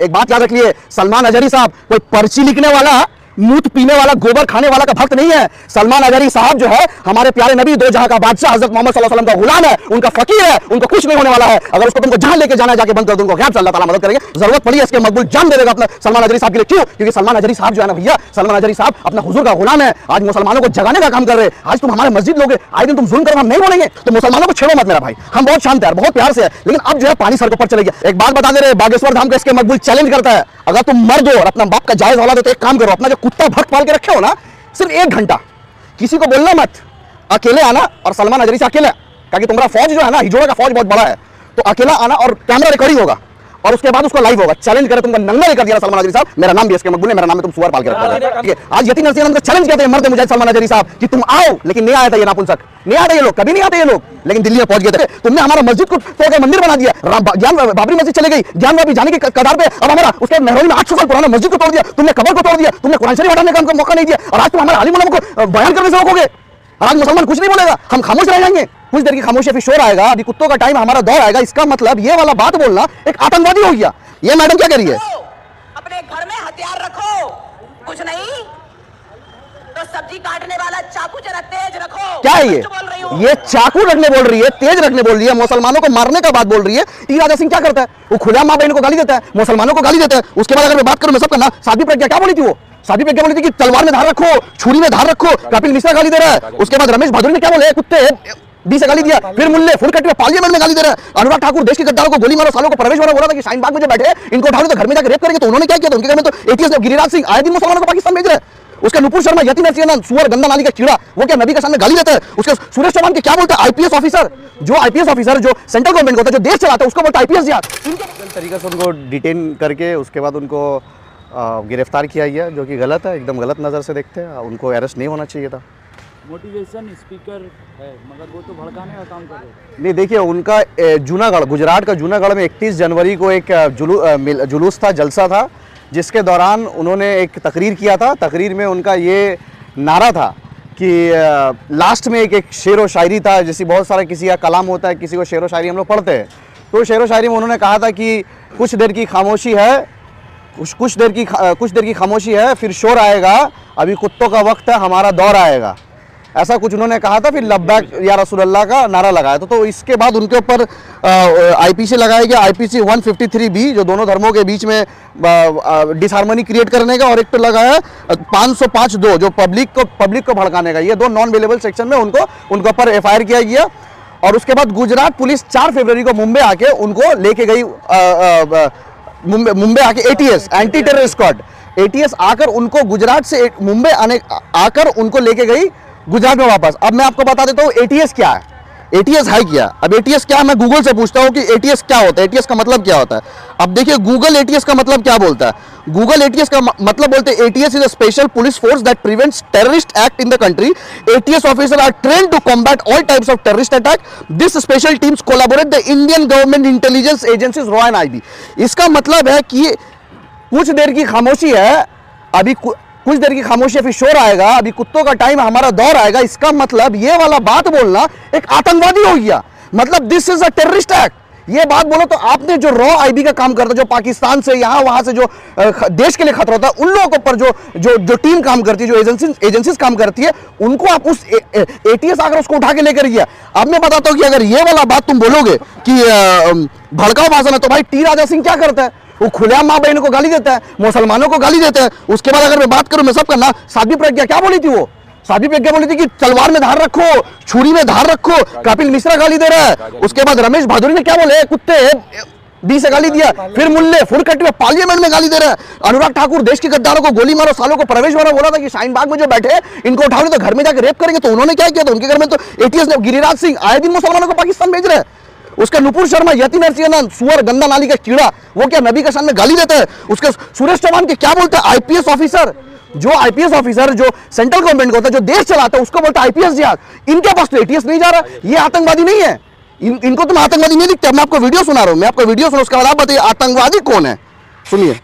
एक बात याद रखिए, सलमान अजहरी साहब कोई पर्ची लिखने वाला, मूत पीने वाला, गोबर खाने वाला का भक्त नहीं है। सलमान अजहरी साहब जो है हमारे प्यारे नबी दो जहां का बादशाह हजरत मोहम्मद सल्लल्लाहु अलैहि वसल्लम का गुलाम है, उनका फकीर है, उनको कुछ नहीं होने वाला है। अगर उसको तुमको जहां लेके जाना जाके बंद कर दो, उनको क्या अल्लाह ताला मदद करेंगे। जरूरत पड़ी है इसके मकबूल जान दे देगा अपना सलमान अजहरी साहब के लिए। क्यों? क्योंकि सलमान अजहरी साहब जो है ना भैया, सलमान अजहरी साहब अपना हुजूर का गुलाम है। आज मुसलमानों को जगाने का काम कर रहे हैं। आज तुम हमारे मस्जिद लोगे, आए दिन तुम जुल्म करो, हम नहीं बोलेंगे तो मुसलमानों को छेड़ो मत मेरा भाई, हम बहुत शांत है, बहुत प्यार से है। लेकिन अब जो है पानी सर के ऊपर चले गया। एक बात बता दे रहे, बागेश्वर धाम का इसके मकबूल चैलेंज करता है, अगर तुम मर्द हो और अपना बाप का जायज औलाद हो तो एक काम करो, अपना जो कुत्ता भक्त पाल के रखे हो ना, सिर्फ 1 घंटा किसी को बोलना मत, अकेले आना और सलमान अजहरी से अकेले, ताकि तुम्हारा फौज जो है ना, हिजोड़ा का फौज बहुत बड़ा है, तो अकेला आना और कैमरा रिकॉर्डिंग होगा और उसके बाद उसको लाइव होगा। चैलेंज करे तुमको नंगा नहीं कर दिया सलमान अजहरी साहब, मेरा नाम भी इसके मकबूल है, मेरा नाम है, तुम सुअर पाल के रखो। ठीक है, आज यतीम नरसिंह को चैलेंज किया था मर्द मुजाहिद सलमान अजहरी साहब कि तुम आओ, लेकिन नहीं आया था ये नापुंसक, नहीं आते ये लोग, कभी नहीं आते ये लोग, लेकिन दिल्ली में पहुंच गए थे। तुमने हमारा मस्जिद को तोड़कर मंदिर बना दिया, बाबरी मस्जिद चले गई, ज्ञान वापी जाने की कगार पे, अब हमारा उसके मेहरौली में 800 साल पुराना मस्जिद को तोड़ दिया, तुमने कब्र को तोड़ दिया, तुमने कुरान शरीफ हटाने का हमको मौका नहीं दिया, और आज तुम हमारे आलिम उलमा को बयान करने से रोकोगे। आज मुसलमान कुछ नहीं बोलेगा, हम खामोश रह जाएंगे। कुछ देर की खामोशी, फिर शोर आएगा, अभी कुत्तों का टाइम, हमारा दौर आएगा। इसका मतलब ये वाला बात बोलना एक आतंकवादी हो गया। ये मैडम क्या कह रही है? अपने घर में हथियार रखो, कुछ नहीं तो सब्जी काटने वाला चाकू जरा तेज रखो। क्या है ये चाकू रखने बोल रही है, तेज रखने बोल रही है, मुसलमानों को मारने का बात बोल रही है। राजा सिंह क्या करता है? वो खुदा माँ बहन को गाली देता है, मुसलमानों को गाली देता है। उसके बाद अगर मैं बात करूं, मैं सब करना, साध्वी प्रज्ञा क्या बोली थी? वो साध्वी प्रज्ञा बोली थी कि तलवार में धार रखो, छुरी में धार रखो। कपिल मिश्रा गाली दे रहा है। उसके बाद रमेश भादुरी ने क्या बोले? कुत्ते डी से गाली दिया। फिर मुल्ले फुलकट में पार्लियामेंट में गाली दे रहा है। अनुराग ठाकुर देश के गद्दारों को गोली मारो, सालों को प्रवेश बोला था कि शाहीन बाग में जो बैठे इनको उठाओ तो घर में जाकर रेप करेंगे। तो उन्होंने क्या किया था? उनके घर में तो एटीएस गिरिराज सिंह आए दिन मुसलमानों को पाकिस्तान भेज रहे हैं। उसका नुपुर शर्मा, यतीम नरसिंह, सुअर गंदा नाली का कीड़ा, वो क्या नबी के सामने गाली देता है? उसके सुरेश चौहान के क्या बोलता है? आईपीएस ऑफिसर, जो आईपीएस ऑफिसर जो सेंट्रल गवर्नमेंट होता है, जो देश चलाता है, उसको बोलता है आईपीएस। यार तरीके से उनको डिटेन करके उसके बाद उनको गिरफ्तार किया गया, जो कि गलत है, एकदम गलत नज़र से देखते हैं। उनको अरेस्ट नहीं होना चाहिए था। मोटिवेशन स्पीकर है मगर वो तो भड़काने का काम कर रहे हैं। नहीं, देखिए उनका जूनागढ़, गुजरात का जूनागढ़ में 31 जनवरी को एक जुलूस था, जलसा था, जिसके दौरान उन्होंने एक तकरीर किया था। तकरीर में उनका ये नारा था कि लास्ट में एक शेर व शायरी था, जैसे बहुत सारा किसी का कलाम होता है, किसी को शेर व शायरी हम लोग पढ़ते हैं, तो शेर व शायरी में उन्होंने कहा था कि कुछ देर की खामोशी है, कुछ देर की खामोशी है, फिर शोर आएगा, अभी कुत्तों का वक्त है, हमारा दौर आएगा। ऐसा कुछ उन्होंने कहा था। फिर लब्बैक या रसूलुल्लाह का नारा लगाया था। तो इसके बाद उनके ऊपर आईपीसी लगाया गया, आईपीसी 153B, जो दोनों धर्मों के बीच में डिसहार्मनी क्रिएट करने का, और एक तो लगाया 505(2) जो पब्लिक को भड़काने का। ये 2 नॉन अवेलेबल सेक्शन में उनके ऊपर एफआईआर किया गया। और उसके बाद गुजरात पुलिस 4 फरवरी को मुंबई आके उनको लेके गई, मुंबई आके ATS, anti terror squad, ATS आकर उनको गुजरात से मुंबई आकर उनको लेके गई गुजरात में वापस। अब मैं आपको बता देता हूँ एटीएस क्या है, एटीएस है क्या। अब एटीएस क्या है, मैं गूगल से पूछता हूँ कि एटीएस क्या होता है, एटीएस का मतलब क्या होता है। अब देखिए गूगल एटीएस का मतलब क्या बोलता है। गूगल एटीएस का मतलब बोलते हैं, ATS is a special police force that prevents terrorist act in the country. ATS officer are trained to combat all types of terrorist attack. This special teams collaborate the Indian government intelligence agencies रॉ and IB. इसका मतलब है कि कुछ देर की खामोशी है, अभी कुछ देर की खामोशी, फिर शोर आएगा, अभी कुत्तों का टाइम, हमारा दौर आएगा। इसका मतलब ये वाला बात बोलना एक आतंकवादी हो गया। मतलब this is a terrorist act. ये बात बोलो तो आपने जो रॉ आईबी का काम करता है, जो पाकिस्तान से यहाँ वहां से जो देश के लिए खतरा होता है, उन लोगों के ऊपर जो टीम काम करती है, जो एजेंसीज काम करती है, उनको आप उस एटीएस आकर उसको उठा के लेकर गया। अब मैं बताता हूँ कि अगर ये वाला बात तुम बोलोगे कि भड़काऊ भाषण है, तो भाई टी राजा सिंह क्या करता है? वो खुलेआम माँ बहनों को गाली देता है, मुसलमानों को गाली देता है। उसके बाद अगर मैं बात करूं, मैं सब करना, साध्वी प्रज्ञा क्या बोली थी? वो साध्वी प्रज्ञा बोली थी कि तलवार में धार रखो, छुरी में धार रखो। कपिल मिश्रा गाली दे रहा है। उसके बाद रमेश भादुरी ने क्या बोले? कुत्ते डी से गाली दिया। फिर मुल्ले फुलकट में पार्लियामेंट में गाली दे रहा है। अनुराग ठाकुर देश के गद्दारों को गोली मारो, सालों को प्रवेश बोला था कि शाहीन बाग में जो बैठे इनको उठाओ तो घर में जाकर रेप करेंगे। तो उन्होंने क्या किया था? उनके घर में तो एटीएस ने गिरिराज सिंह आए दिन मुसलमानों को पाकिस्तान भेज रहे हैं। उसका नुपुर शर्मा, यतीम नरसिंह, सुअर गंदा नाली का कीड़ा, वो क्या नबी के सामने गाली देता है? उसके सुरेश चौहान के क्या बोलते हैं? आईपीएस ऑफिसर, जो सेंट्रल गवर्नमेंट होता है, जो देश चलाता है, उसको बोलता है आईपीएस। यार इनके पास तो एटीएस नहीं जा रहा। ये आतंकवादी नहीं है। इनको तुम आतंकवादी नहीं दिखते। मैं आपको वीडियो सुना रहा हूं, मैं आपको वीडियो सुना, उसके बाद आप बताइए आतंकवादी कौन है। सुनिए।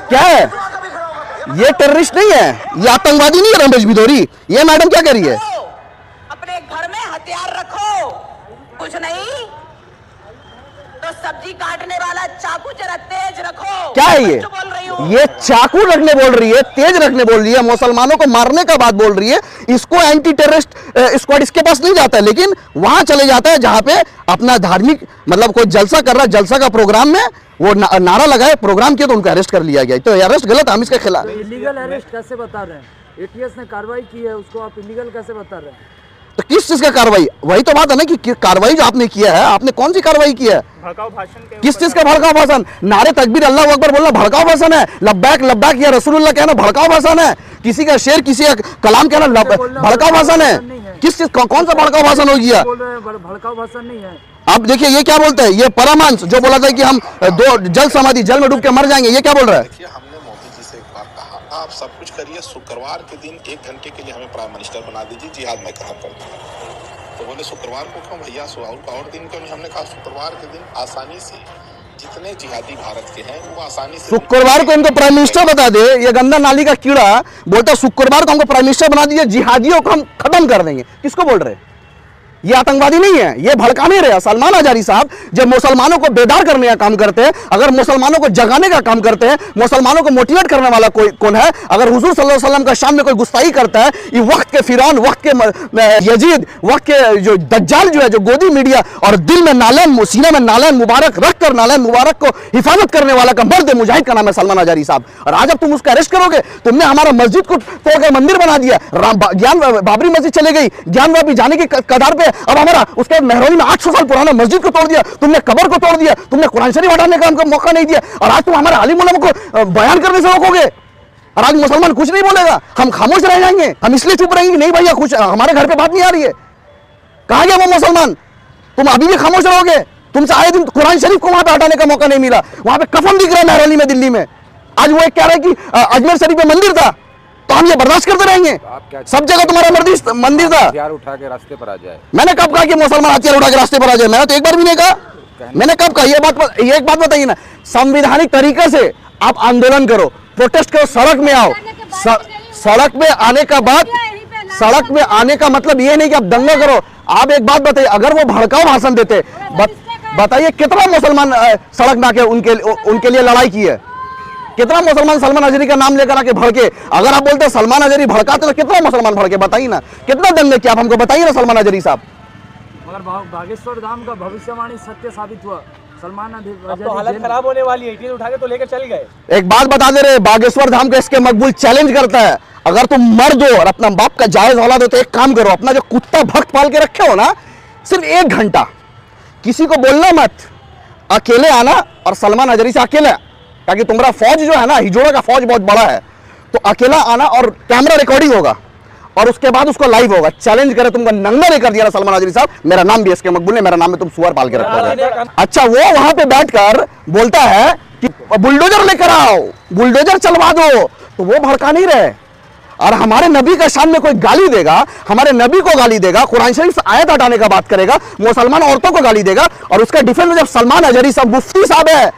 क्या है ये? टेररिस्ट नहीं है, ये आतंकवादी नहीं है रमेश भिदोरी। ये मैडम क्या कह रही है? कुछ नहीं तो सब्जी काटने वाला चाकू जरा तेज रखो। क्या है ये? जो बोल रही हूँ ये चाकू रखने बोल रही है, तेज रखने बोल रही है, मुसलमानों को मारने का बात बोल रही है। इसको एंटी टेररिस्ट स्क्वाड इसके पास नहीं जाता है, लेकिन वहां चले जाता है जहां पे अपना धार्मिक मतलब कोई जलसा कर रहा है, जलसा का प्रोग्राम में वो नारा लगाए, प्रोग्राम किया तो उनको अरेस्ट कर लिया गया। तो अरेस्ट गलत, हम इसके खिलाफ। इलीगल अरेस्ट कैसे बता रहे हैं? एटीएस ने कार्रवाई की है, उसको आप इलीगल कैसे बता रहे हैं? तो किस चीज का कार्रवाई? वही तो बात है ना कि कार्रवाई जो आपने किया है, आपने कौन सी कार्रवाई की है? भड़काऊ भाषण के किस चीज का भड़काऊ भाषण? नारे तकबीर अल्लाह अकबर बोलना भड़काऊ भाषण है? लब्बैक लब्बैक या रसूलुल्लाह कहना भड़काऊ भाषण है? किसी का शेर किसी का कलाम कहना भड़काऊ भाषण है? किस चीज कौन सा भड़काऊ भाषण हो गया? बोल रहे हैं भड़काऊ भाषण नहीं है। अब देखिए ये क्या बोलते हैं, ये परमांश जो बोला था कि हम दो जल समाधि जल में डूब के मर जाएंगे, ये क्या बोल रहा है? देखिए, हमने मोदी जी से एक बार कहा आप सब कुछ करिए, शुक्रवार के दिन 1 घंटे के लिए हमें प्राइम मिनिस्टर बना दीजिए, जिहाद मैं कहा करता हूँ। तो बोले शुक्रवार को क्यों भैया, और दिन क्यों नहीं? हमने कहा शुक्रवार के दिन आसानी से जितने जिहादी भारत के हैं वो आसानी से शुक्रवार को इनको प्राइम मिनिस्टर बता दे। ये गंदा नाली का कीड़ा बोलता शुक्रवार को हमको प्राइम मिनिस्टर बना दीजिए, जिहादियों को हम खत्म कर देंगे। किसको बोल रहे हैं? ये आतंकवादी नहीं है, ये भड़काने रहे। सलमान अजारी साहब जब मुसलमानों को बेदार करने का काम करते हैं, अगर मुसलमानों को जगाने का काम करते हैं, मुसलमानों को मोटिवेट करने वाला कोई कौन है? अगर हुजूर सल्लल्लाहु अलैहि वसल्लम का शान में कोई गुस्ताखी करता है, ये वक्त के फिरौन, वक्त के यजीद, वक्त के जो दज्जाल जो है, जो गोदी मीडिया और दिल में नालैन, सीने में नालैन मुबारक रख कर नालैन मुबारक को हिफाजत करने वाला का मर्द मुजाहिद का नाम है सलमान अजारी साहब। और आज अब तुम उसको अरेस्ट करोगे? तुमने हमारा मस्जिद को तोड़कर मंदिर बना दिया, ज्ञान बाबरी मस्जिद चले गई, ज्ञान जाने की कगार पे, अब हमारा उसके मेहरौली में 800 साल पुराना मस्जिद को तोड़ दिया, तुमने कब्र को तोड़ दिया, तुमने कुरान शरीफ हटाने का हमको मौका नहीं दिया, और आज तुम हमारे आलिम उलमा को बयान करने से रोकोगे। और आज मुसलमान कुछ नहीं बोलेगा, हम खामोश रह जाएंगे, हम इसलिए चुप रहेंगे नहीं भैया कुछ हमारे घर पे बात नहीं आ रही है। कहा गया वो मुसलमान? तुम अभी भी खामोश रहोगे? तुमसे आए दिन कुरान शरीफ को वहां पे हटाने का मौका नहीं मिला, वहां पे कफन दिख रहा है मेहरौली में दिल्ली में। आज वो एक कह रहा है कि अजमेर शरीफ में मंदिर था, तो हम ये बर्दाश्त करते रहेंगे? सब जगह तुम्हारा मंदिर था। हथियार उठा के रास्ते पर आ जाए। मैंने कब कहा कि मुसलमान हथियार उठा के रास्ते पर आ जाए? मैंने तो एक बार भी नहीं कहा। मैंने कब कहा? ये एक बात बताइए ना, संवैधानिक तरीके से आप आंदोलन करो, प्रोटेस्ट करो, सड़क में आओ। सड़क में आने का बाद, सड़क में आने का मतलब ये नहीं कि आप दंगा करो। आप एक बात बताइए, अगर वो भड़काऊ भाषण देते, बताइए कितना मुसलमान सड़क में आके उनके लिए लड़ाई की है? कितना मुसलमान सलमान अजहरी का नाम लेकर आके भड़के? अगर आप बोलते हैं सलमान अजहरी भड़काते तो कितना मुसलमान भड़के? बताइए ना, कितना दंगे किया आप हमको बताइए ना सलमान अजहरी साहब। मगर बागेश्वर धाम का भविष्यवाणी सत्य साबित हुआ। सलमान अब तो हालत खराब होने वाली है, एटीएस उठा के तो लेकर चल गए। एक बात बता दे रहे, बागेश्वर धाम को इसके मकबूल चैलेंज करता है, अगर तुम मर्द हो और अपना बाप का जायज औलाद हो तो एक काम करो, अपना जो कुत्ता भक्त पाल के रखे हो ना, सिर्फ 1 घंटा किसी को बोलना मत, अकेले आना और सलमान अजहरी से अकेले, ताकि तुम्हारा फौज जो है ना, हिजोड़ा का फौज बहुत बड़ा है, तो अकेला आना और कैमरा रिकॉर्डिंग होगा और उसके बाद उसको लाइव होगा। चैलेंज करे, तुमको नंगा नहीं कर दिया ना सलमान अजहरी साहब, मेरा नाम भी इसके मकबूल है, मेरा नाम में तुम सुअर पाल के रखोगे। अच्छा, वो वहां पे बैठकर बोलता है कि बुलडोजर लेकर आओ, बुलडोजर चलवा दो, तो वो भड़का नहीं रहे। और हमारे नबी का शान में कोई गाली देगा, हमारे नबी को गाली देगा, कुरान शरीफ से आयत हटाने का बात करेगा, मुसलमान औरतों को गाली देगा, और उसका डिफेंस में जब सलमान अजहरी साहब मुफ्ती साहब है,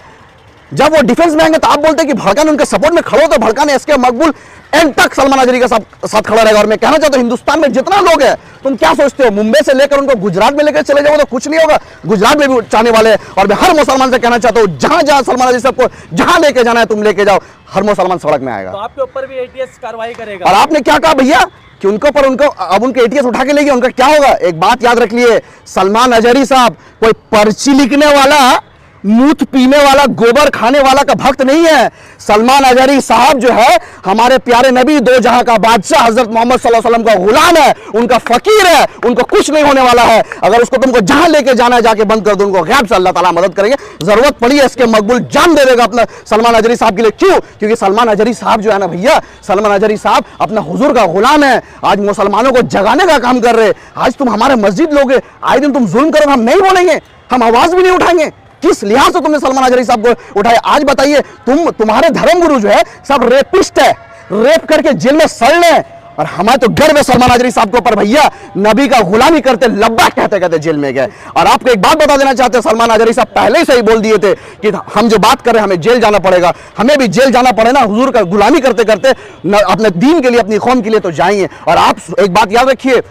जब वो डिफेंस में आएंगे तो आप बोलते हैं कि भड़काने उनके सपोर्ट में खड़ो, तो भड़काने इसके मकबूल एंड तक सलमान अजहरी का साथ खड़ा रहेगा। और मैं कहना चाहता हूं, हिंदुस्तान में जितना लोग हैं, तुम क्या सोचते हो मुंबई से लेकर उनको गुजरात में लेकर चले जाओ तो कुछ नहीं होगा? गुजरात में भी चाहने वाले हैं। और मैं हर मुसलमान से कहना चाहता हूं, जहां जहां सलमान अजहरी साहब को जहां लेके जाना है तुम लेके जाओ, हर मुसलमान सड़क में आएगा। तो आपके ऊपर भी एटीएस कार्रवाई करेगा। और आपने क्या कहा भैया कि उनको पर उनको अब उनके एटीएस उठा के ले गए, उनका क्या होगा? एक बात याद रख लिए, सलमान अजहरी साहब कोई पर्ची लिखने वाला, मूत पीने वाला, गोबर खाने वाला का भक्त नहीं है। सलमान अजहरी साहब जो है हमारे प्यारे नबी, दो जहां का बादशाह हजरत मोहम्मद सल्लल्लाहु अलैहि वसल्लम का गुलाम है, उनका फकीर है, उनको कुछ नहीं होने वाला है। अगर उसको तुमको जहां लेके जाना है जाके बंद कर दो, उनको गैब से अल्लाह ताला मदद करेंगे। जरूरत पड़ी है इसके मकबूल जान दे देगा अपना सलमान अजहरी साहब के लिए। क्यों? क्योंकि सलमान अजहरी साहब जो है ना भैया, सलमान अजहरी साहब अपना हुजूर का गुलाम है, आज मुसलमानों को जगाने का काम कर रहे। आज तुम हमारे मस्जिद लोगे, आए दिन तुम जुल्म करोगे, हम नहीं बोलेंगे, हम आवाज भी नहीं उठाएंगे। किस लिहाज से तुमने सलमान अजहरी साहब को उठाया? आज बताइए, तुम्हारे धर्मगुरु जो है सब रेपिस्ट है, रेप करके जेल में सड़ ले, और हमारे तो गर्व है सलमान अजहरी साहब के ऊपर भैया, नबी का गुलामी करते लब्बा कहते कहते जेल में गए। और आपको एक बात बता देना चाहते हैं, सलमान अजहरी साहब पहले से ही बोल दिए थे कि हम जो बात कर रहे हैं हमें जेल जाना पड़ेगा, हमें भी जेल जाना पड़े ना, हुजूर का गुलामी करते करते अपने दीन के लिए, अपनी कौम के लिए तो जाएंगे। और आप एक बात याद रखिए,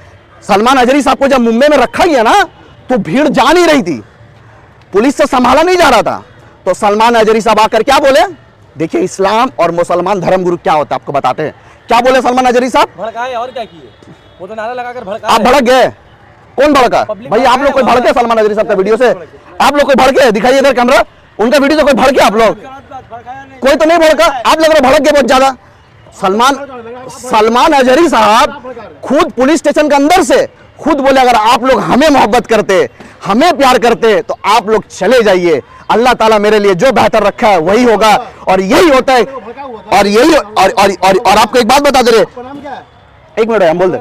सलमान अजहरी साहब को जब मुंबई में रखा गया ना, तो भीड़ जा नहीं रही थी, पुलिस से संभाला नहीं जा रहा था। तो सलमान अजहरी साहब आकर क्या बोले, देखिए इस्लाम और मुसलमान धर्मगुरु क्या होता है आपको बताते हैं। क्या बोले सलमान अजहरी साहब? भड़काए और क्या किए, वो तो नारा लगाकर भड़का आप भड़क गए। कौन भड़का? भाई आप लोग कोई भड़के सलमान अजहरी साहब का वीडियो से? आप लोग कोई भड़के? दिखाइए इधर कैमरा, उनका वीडियो से कोई भड़के? आप लोग कोई तो नहीं भड़का, आप लोग भड़क गए बहुत ज्यादा। सलमान अजहरी साहब खुद पुलिस स्टेशन के अंदर से खुद बोले अगर आप लोग हमें मोहब्बत करते, हमें प्यार करते तो आप लोग चले जाइए, अल्लाह ताला मेरे लिए जो बेहतर रखा है वही होगा। और यही होता है, और यही और आपको एक बात बता दे रहे, एक मिनट हम बोल दे,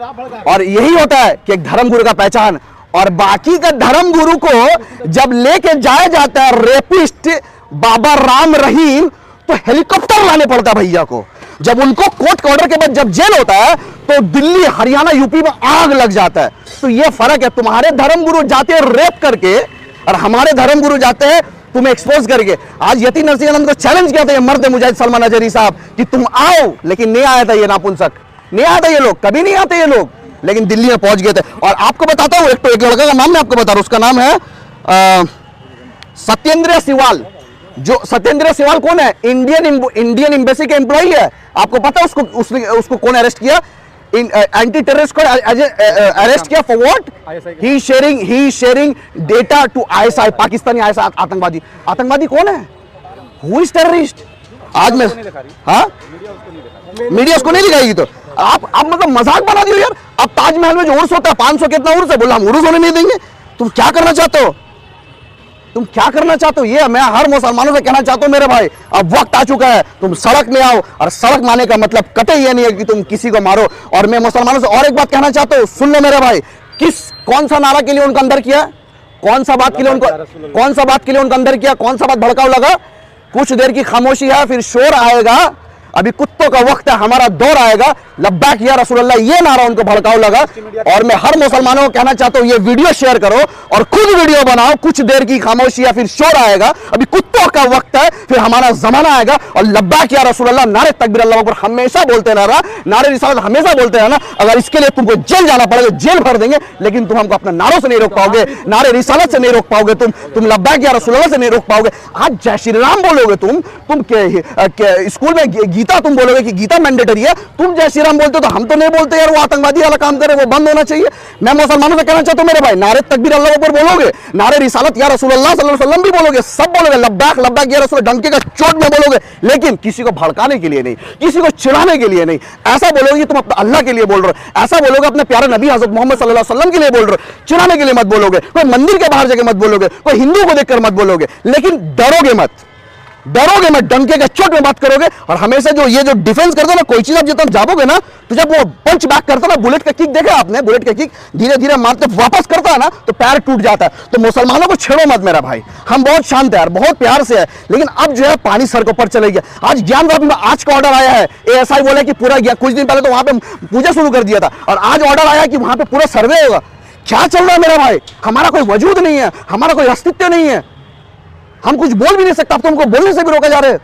और यही होता है कि एक धर्मगुरु का पहचान। और बाकी का धर्मगुरु को जब लेके जाया जाता है रेपिस्ट बाबा राम रहीम, तो हेलीकॉप्टर लाने पड़ता है भैया को। जब उनको कोर्ट के ऑर्डर के बाद जब जेल होता है तो दिल्ली हरियाणा यूपी में आग लग जाता है। तो ये फर्क है, तुम्हारे धर्मगुरु जाते हैं रेप करके और हमारे धर्मगुरु जाते हैं तुम्हें एक्सपोज करके। आज यति नरसिंहानंद को चैलेंज किया था ये मर्द मुजाहिद सलमान अजहरी साहब कि तुम आओ, लेकिन नहीं आया था ये नापुंसक, नहीं आया था ये लोग, कभी नहीं आते ये लोग, लेकिन दिल्ली में पहुंच गए थे। और आपको बताता हूं एक लड़का का नाम मैं आपको बता रहा हूं, उसका नाम है सत्येंद्र सिवाल। जो सत्येंद्र सिवाल कौन है? इंडियन एम्बेसी के एम्प्लॉई है। आपको पता है उसको कौन अरेस्ट किया? एंटी टेररिस्ट को अरेस्ट किया for what? He sharing data to ISI, Pakistani ISI आतंकवादी। आतंकवादी कौन है? Who is terrorist? आज में हाँ मीडिया उसको नहीं दिखाएगी। तो आप मतलब मजाक बना दियो यार। अब ताजमहल में जो उर्स होता है 500 कितना उर्स है, बोला हम उर्स होने नहीं देंगे। तुम क्या करना चाहते हो? तुम क्या करना चाहते हो? ये मैं हर मुसलमानों से कहना चाहता हूं मेरे भाई, अब वक्त आ चुका है, तुम सड़क में आओ। और सड़क मारने का मतलब कतई ये नहीं है कि तुम किसी को मारो। और मैं मुसलमानों से और एक बात कहना चाहता हूं, सुन लो मेरे भाई, कौन सा नारा के लिए उनको अंदर किया, कौन सा बात के लिए उनको अंदर किया, कौन सा बात भड़काऊ लगा? कुछ देर की खामोशी है, फिर शोर आएगा, अभी कुत्तों का वक्त है, हमारा दौर आएगा। लब्बैक या रसूलुल्लाह, ये नारा उनको भड़काऊ लगा। और मैं हर मुसलमानों को कहना चाहता हूं ये वीडियो शेयर करो और खुद वीडियो बनाओ। कुछ देर की खामोशी या फिर शोर आएगा, अभी कुत्तों का वक्त है, फिर हमारा जमाना आएगा। और लब्बैक या रसूलुल्लाह, नारे तकबीर अल्लाहू अकबर हमेशा बोलते रहना, नारे रिसालत हमेशा बोलते रहना। अगर इसके लिए तुमको जेल जाना पड़ेगा, जेल भर देंगे, लेकिन तुम हमको अपने नारों से नहीं रोक पाओगे, नारे रिसालत से नहीं रोक पाओगे, तुम लब्बैक या रसूलुल्लाह से नहीं रोक पाओगे। आज जय श्री राम बोलोगे तुम स्कूल में गीता तुम बोलोगे कि गीता मैंडेटरी है, तुम जय श्री राम बोलते हो तो हम तो नहीं बोलते यार, वो आतंकवादी वाला काम करे, वो बंद होना चाहिए। मैं मुसलमानों से कहना चाहता हूं मेरे भाई, नारे तकबीर अल्लाह अकबर बोलोगे, नारे रिसालत या रसूलुल्लाह सल्लल्लाहु अलैहि वसल्लम भी बोलोगे, सब बोलोगे, लब्बैक लब्बैक या रसूल डंके का चोट में बोलोगे, लेकिन किसी को भड़काने के लिए नहीं, किसी को चिढ़ाने के लिए नहीं। ऐसा बोलोगे कि तुम अपने अल्लाह के लिए बोल रहे हो, ऐसा बोलोगे अपने प्यारे नबी हज़रत मोहम्मद सल्लल्लाहु अलैहि वसल्लम के लिए बोल रहे हो, चिढ़ाने के लिए मत बोलोगे, कोई मंदिर के बाहर जाके मत बोलोगे, कोई हिंदू को देखकर मत बोलोगे, लेकिन डरोगे मत, डंके के चोट में बात करोगे। और हमेशा जो डिफेंस करते हो ना, कोई चीज आप जब जाओगे ना, तो जब वो पंच बैक करता ना, बुलेट का किक देखा आपने, बुलेट का किक धीरे धीरे मारते वापस करता है ना, तो पैर टूट जाता है। तो मुसलमानों को छेड़ो मत मेरा भाई, हम बहुत शांत है यार, बहुत प्यार से है, लेकिन अब जो है पानी सर के ऊपर चले गया। आज ज्ञानवापी में आज का ऑर्डर आया है, एएसआई बोले कि पूरा गया, कुछ दिन पहले तो वहां पे पूजा शुरू कर दिया था, और आज ऑर्डर आया कि वहां पे पूरा सर्वे होगा। क्या चल रहा है मेरा भाई? हमारा कोई वजूद नहीं है, हमारा कोई अस्तित्व नहीं है, हम कुछ बोल भी नहीं सकते, अब तो हमको बोलने से भी रोका जा रहे हैं।